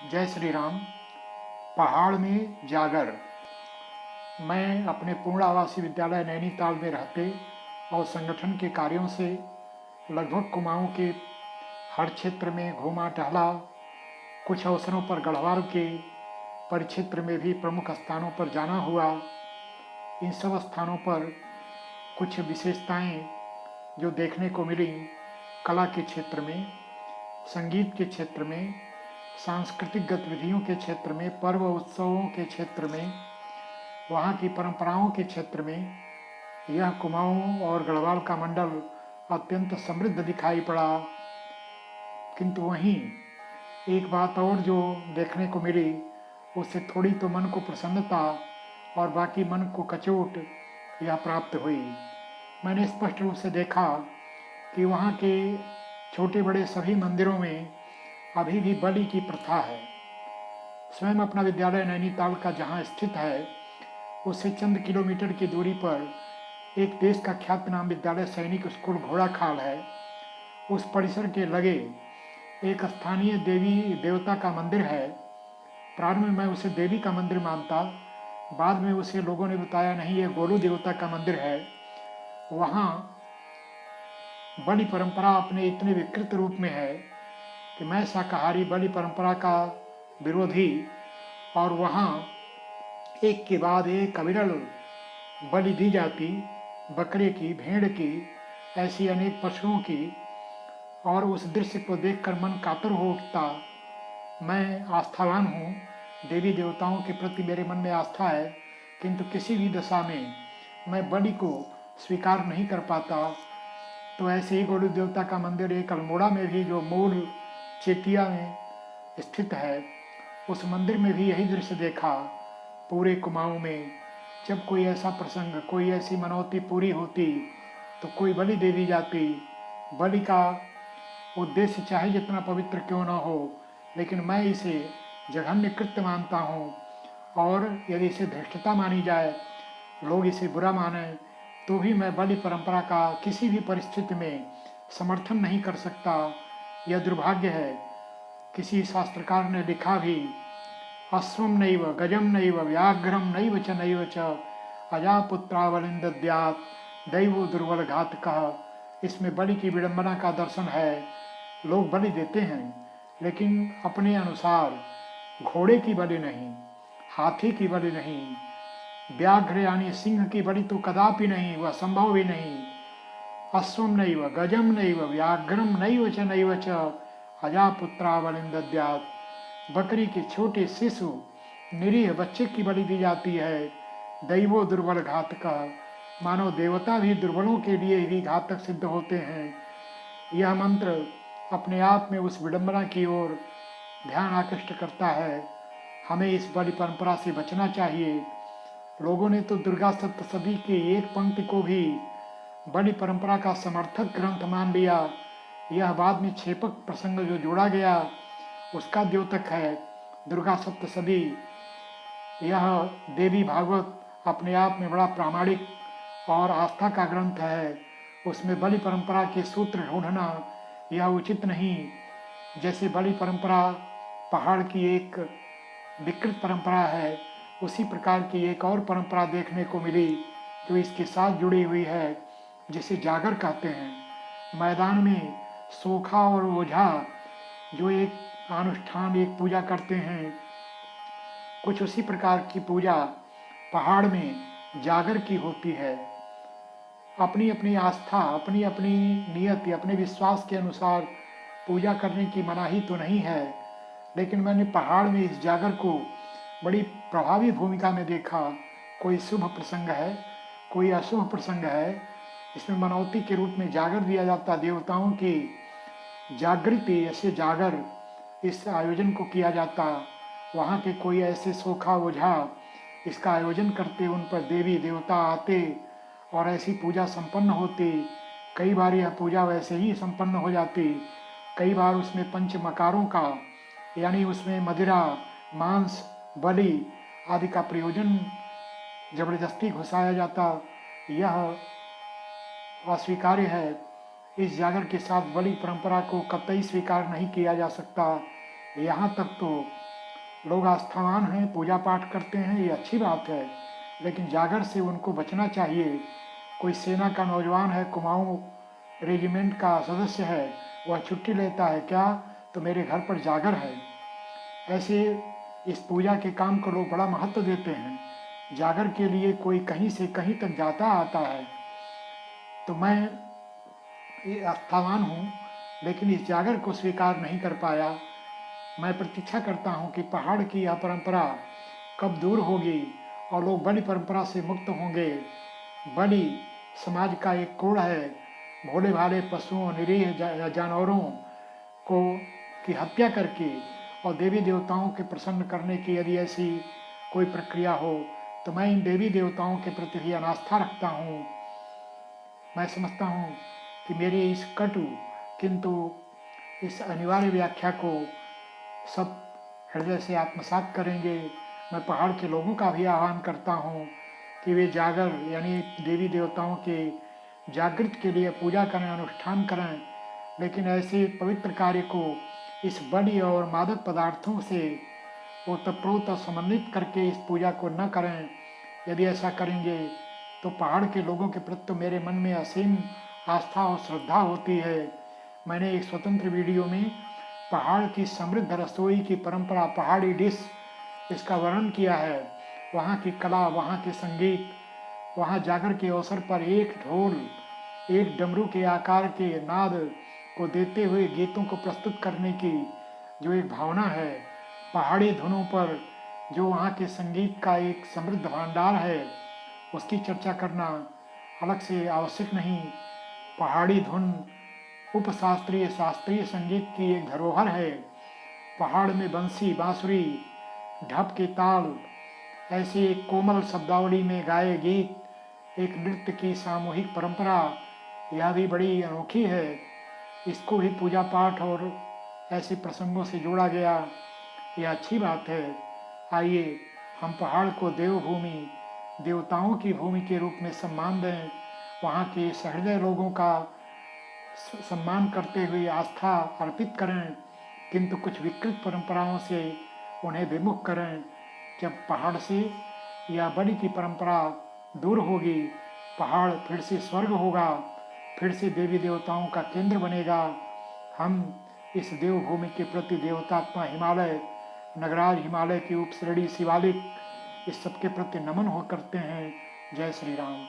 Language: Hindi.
जय श्री राम। पहाड़ में जागर। मैं अपने पूर्ण आवासीय विद्यालय नैनीताल में रहते और संगठन के कार्यों से लगभग कुमाऊं के हर क्षेत्र में घूमा टहला। कुछ अवसरों पर गढ़वाल के परिक्षेत्र में भी प्रमुख स्थानों पर जाना हुआ। इन सब स्थानों पर कुछ विशेषताएं जो देखने को मिली, कला के क्षेत्र में, संगीत के क्षेत्र में, सांस्कृतिक गतिविधियों के क्षेत्र में, पर्व उत्सवों के क्षेत्र में, वहाँ की परंपराओं के क्षेत्र में यह कुमाऊं और गढ़वाल का मंडल अत्यंत समृद्ध दिखाई पड़ा। किंतु वहीं एक बात और जो देखने को मिली, उससे थोड़ी तो मन को प्रसन्नता और बाकी मन को कचोट यह प्राप्त हुई। मैंने स्पष्ट रूप से देखा कि वहाँ के छोटे बड़े सभी मंदिरों में अभी भी बलि की प्रथा है। स्वयं अपना विद्यालय नैनीताल का जहाँ स्थित है, उससे चंद किलोमीटर की दूरी पर एक देश का ख्यातनाम विद्यालय सैनिक स्कूल घोड़ाखाल है। उस परिसर के लगे एक स्थानीय देवी देवता का मंदिर है। प्रारंभ में मैं उसे देवी का मंदिर मानता, बाद में उसे लोगों ने बताया नहीं, ये गोलू देवता का मंदिर है। वहाँ बलि परंपरा अपने इतने विकृत रूप में है कि मैं शाकाहारी बलि परंपरा का विरोधी, और वहाँ एक के बाद एक अविरल बलि दी जाती, बकरे की, भेड़ की, ऐसी अनेक पशुओं की, और उस दृश्य को देखकर मन कातर हो उठता। मैं आस्थावान हूँ, देवी देवताओं के प्रति मेरे मन में आस्था है, किंतु किसी भी दशा में मैं बलि को स्वीकार नहीं कर पाता। तो ऐसे ही गोलू देवता का मंदिर एक अल्मोड़ा में भी, जो मूल चेतिया में स्थित है, उस मंदिर में भी यही दृश्य देखा। पूरे कुमाऊं में जब कोई ऐसा प्रसंग, कोई ऐसी मनौती पूरी होती, तो कोई बलि दे दी जाती। बलि का उद्देश्य चाहे जितना पवित्र क्यों ना हो, लेकिन मैं इसे जघन्य कृत्य मानता हूँ। और यदि इसे धृष्टता मानी जाए, लोग इसे बुरा माने, तो भी मैं बलि परंपरा का किसी भी परिस्थिति में समर्थन नहीं कर सकता। यह दुर्भाग्य है। किसी शास्त्रकार ने लिखा भी, अश्वम नैव गजम नैव व्याघ्रम नैव च अजापुत्रावलिंद्यात् दैवो दुर्बल घातकः। इसमें बलि की विडंबना का दर्शन है। लोग बलि देते हैं, लेकिन अपने अनुसार। घोड़े की बलि नहीं, हाथी की बलि नहीं, व्याघ्र यानी सिंह की बलि तो कदापि नहीं, वह संभव भी नहीं। अश्वम नैव गजम नैव व्याघ्रम नैव च अजापुत्रावलिंद्यात्। बकरी के छोटे शिशु, निरीह बच्चे की बलि दी जाती है। दैवो दुर्बल घातक, मानो देवता भी दुर्बलों के लिए ही घातक सिद्ध होते हैं। यह मंत्र अपने आप में उस विडंबना की ओर ध्यान आकृष्ट करता है। हमें इस बलि परंपरा से बचना चाहिए। लोगों ने तो दुर्गा सप्तशती की एक पंक्ति को भी बलि परंपरा का समर्थक ग्रंथ मान लिया। यह बाद में छेपक प्रसंग जो जोड़ा गया, उसका द्योतक है। दुर्गा सप्तशती, यह देवी भागवत अपने आप में बड़ा प्रामाणिक और आस्था का ग्रंथ है। उसमें बलि परंपरा के सूत्र ढूंढना यह उचित नहीं। जैसे बलि परंपरा पहाड़ की एक विकृत परंपरा है, उसी प्रकार की एक और परंपरा देखने को मिली जो इसके साथ जुड़ी हुई है, जिसे जागर कहते हैं। मैदान में सोखा और ओझा जो एक अनुष्ठान, एक पूजा करते हैं, कुछ उसी प्रकार की पूजा पहाड़ में जागर की होती है। अपनी अपनी आस्था, अपनी अपनी नियत, अपने विश्वास के अनुसार पूजा करने की मनाही तो नहीं है, लेकिन मैंने पहाड़ में इस जागर को बड़ी प्रभावी भूमिका में देखा। कोई शुभ प्रसंग है, कोई अशुभ प्रसंग है, इसमें मनौती के रूप में जागर दिया जाता। देवताओं की जागृति, ऐसे जागर इस आयोजन को किया जाता। वहाँ के कोई ऐसे सोखा ओझा इसका आयोजन करते, उन पर देवी देवता आते और ऐसी पूजा संपन्न होती। कई बार यह पूजा वैसे ही संपन्न हो जाती, कई बार उसमें पंच मकारों का, यानी उसमें मदिरा, मांस, बलि आदि का प्रयोजन जबरदस्ती घुसाया जाता। यह अस्वीकार्य है। इस जागर के साथ बलि परंपरा को कतई स्वीकार नहीं किया जा सकता। यहाँ तक तो लोग आस्थावान हैं, पूजा पाठ करते हैं, ये अच्छी बात है, लेकिन जागर से उनको बचना चाहिए। कोई सेना का नौजवान है, कुमाऊं रेजिमेंट का सदस्य है, वह छुट्टी लेता है क्या, तो मेरे घर पर जागर है। ऐसे इस पूजा के काम को लोग बड़ा महत्व देते हैं। जागर के लिए कोई कहीं से कहीं तक जाता आता है। तो मैं ये आस्थावान हूँ, लेकिन इस जागर को स्वीकार नहीं कर पाया। मैं प्रतीक्षा करता हूँ कि पहाड़ की यह परंपरा कब दूर होगी और लोग बड़ी परंपरा से मुक्त होंगे। बड़ी समाज का एक कोड है, भोले भाले पशुओं, निरीह जानवरों को की हत्या करके और देवी देवताओं के प्रसन्न करने की यदि ऐसी कोई प्रक्रिया हो, तो मैं इन देवी देवताओं के प्रति भी अनास्था रखता हूँ। मैं समझता हूँ कि मेरी इस कटु किंतु इस अनिवार्य व्याख्या को सब हृदय से आत्मसात करेंगे। मैं पहाड़ के लोगों का भी आह्वान करता हूँ कि वे जागर यानी देवी देवताओं के जागृत के लिए पूजा करें, अनुष्ठान करें, लेकिन ऐसे पवित्र कार्य को इस बड़ी और मादक पदार्थों से ओतप्रोत और समन्वित करके इस पूजा को न करें। यदि ऐसा करेंगे तो पहाड़ के लोगों के प्रति मेरे मन में असीम आस्था और श्रद्धा होती है। मैंने एक स्वतंत्र वीडियो में पहाड़ की समृद्ध रसोई की परंपरा, पहाड़ी डिश, इसका वर्णन किया है। वहाँ की कला, वहाँ के संगीत, वहाँ जागर के अवसर पर एक ढोल, एक डमरू के आकार के नाद को देते हुए गीतों को प्रस्तुत करने की जो एक भावना है, पहाड़ी धुनों पर जो वहाँ के संगीत का एक समृद्ध भंडार है, उसकी चर्चा करना अलग से आवश्यक नहीं। पहाड़ी धुन उपशास्त्रीय शास्त्रीय संगीत की एक धरोहर है। पहाड़ में बंसी, बांसुरी, ढप के ताल, ऐसी एक कोमल शब्दावली में गाए गीत, एक नृत्य की सामूहिक परंपरा, यह भी बड़ी अनोखी है। इसको भी पूजा पाठ और ऐसे प्रसंगों से जोड़ा गया, यह अच्छी बात है। आइए हम पहाड़ को देवभूमि, देवताओं की भूमि के रूप में सम्मान दें, वहाँ के सहृदय लोगों का सम्मान करते हुए आस्था अर्पित करें, किंतु कुछ विकृत परंपराओं से उन्हें विमुख करें। जब पहाड़ से या बलि की परंपरा दूर होगी, पहाड़ फिर से स्वर्ग होगा, फिर से देवी देवताओं का केंद्र बनेगा। हम इस देवभूमि के प्रति देवतात्मा हिमालय, नगराज हिमालय की उपश्रेणी शिवालिक, इस सबके प्रति नमन हो करते हैं। जय श्री राम।